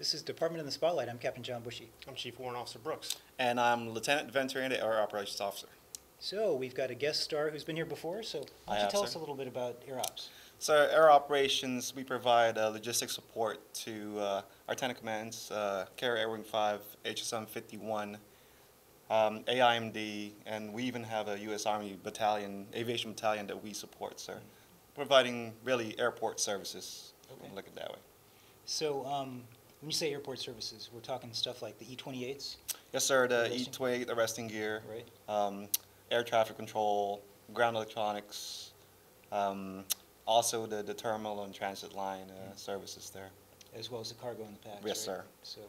This is Department in the Spotlight. I'm Captain John Bushey. I'm Chief Warrant Officer Brooks. And I'm Lieutenant Venturina, Air Operations Officer. So we've got a guest star who's been here before, so why don't you tell us a little bit about Air Ops? So Air Operations, we provide logistics support to our tenant commands, Carrier Air Wing 5, HSM 51, AIMD, and we even have a U.S. Army battalion, aviation battalion that we support, sir. Providing really airport services, look at it that way. So when you say airport services, we're talking stuff like the E-28s? Yes, sir, the E-28 arresting gear, right. Air traffic control, ground electronics, also the terminal and transit line services there. As well as the cargo in the packs, yes, right? sir. So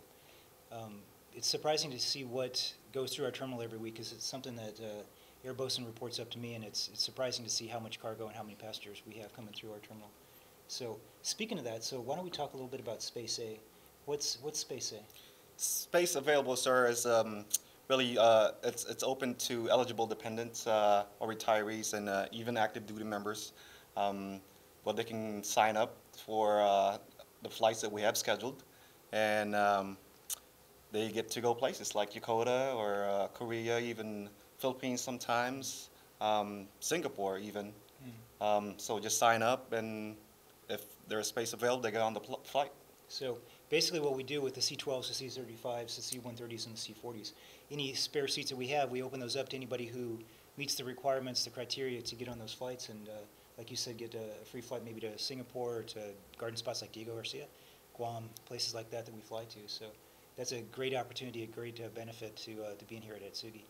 it's surprising to see what goes through our terminal every week, because it's something that Air Bosun reports up to me, and it's surprising to see how much cargo and how many passengers we have coming through our terminal. So speaking of that, so why don't we talk a little bit about Space A? What's Space A? Space available, sir, is really it's open to eligible dependents or retirees and even active duty members. Well, they can sign up for the flights that we have scheduled, and they get to go places like Yokota or Korea, even Philippines sometimes, Singapore even. So just sign up, and if there's space available, they get on the flight. So basically what we do with the C-12s, the C-35s, the C-130s, and the C-40s, any spare seats that we have, we open those up to anybody who meets the requirements, the criteria to get on those flights, and like you said, get a free flight maybe to Singapore or to garden spots like Diego Garcia, Guam, places like that we fly to. So that's a great opportunity, a great benefit to being here at Atsugi.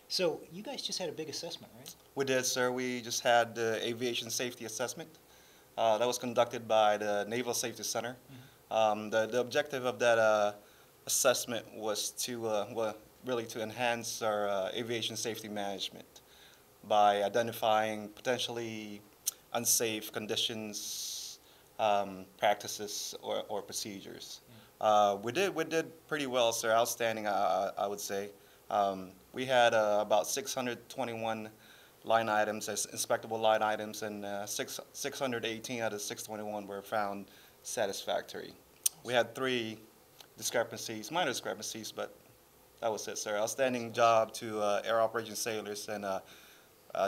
So you guys just had a big assessment, right? We did, sir. We just had the aviation safety assessment. That was conducted by the Naval Safety Center. The objective of that assessment was to really to enhance our aviation safety management by identifying potentially unsafe conditions, practices, or procedures. We did pretty well, sir. Outstanding, I would say. We had about 621 line items as inspectable line items, and 618 out of 621 were found satisfactory. We had 3 discrepancies, minor discrepancies, but that was it, sir. Outstanding job to Air Operations sailors and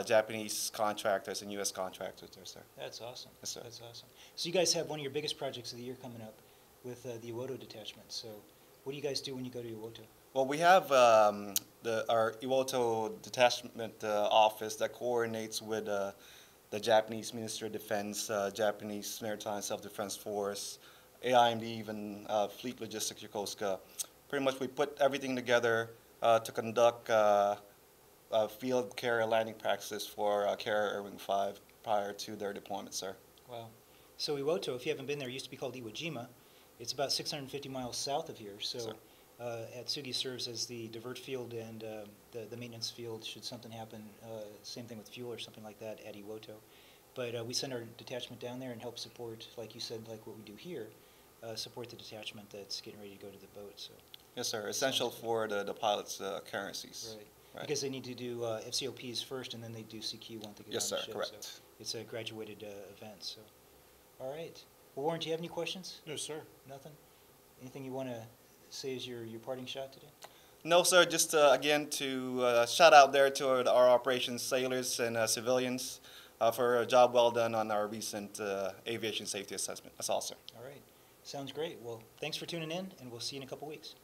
Japanese contractors and U.S. contractors there, sir. That's awesome. Yes, sir. That's awesome. So you guys have one of your biggest projects of the year coming up with the Iwoto detachment. So what do you guys do when you go to Iwoto? Well, we have our Iwoto detachment office that coordinates with the Japanese Ministry of Defense, Japanese Maritime Self-Defense Force, AIMD, even Fleet Logistics Yokosuka. Pretty much we put everything together to conduct field carrier landing practices for Carrier Air Wing 5 prior to their deployment, sir. Wow. So Iwoto, if you haven't been there, used to be called Iwo Jima. It's about 650 miles south of here. So Atsugi serves as the divert field and the maintenance field should something happen. Same thing with fuel or something like that at Iwoto. But we send our detachment down there and help support, like you said, like what we do here, support the detachment that's getting ready to go to the boat. So. Yes, sir. Essential for the pilot's currencies. Right. Because they need to do FCOPs first, and then they do CQ once they get yes, on the sir, ship. correct. So it's a graduated event. So, all right. Well, Warren, do you have any questions? No, sir. Nothing? Anything you want to say as your parting shot today? No, sir. Just again to shout out there to our operations sailors and civilians for a job well done on our recent aviation safety assessment. That's all, sir. All right. Sounds great. Well, thanks for tuning in, and we'll see you in a couple weeks.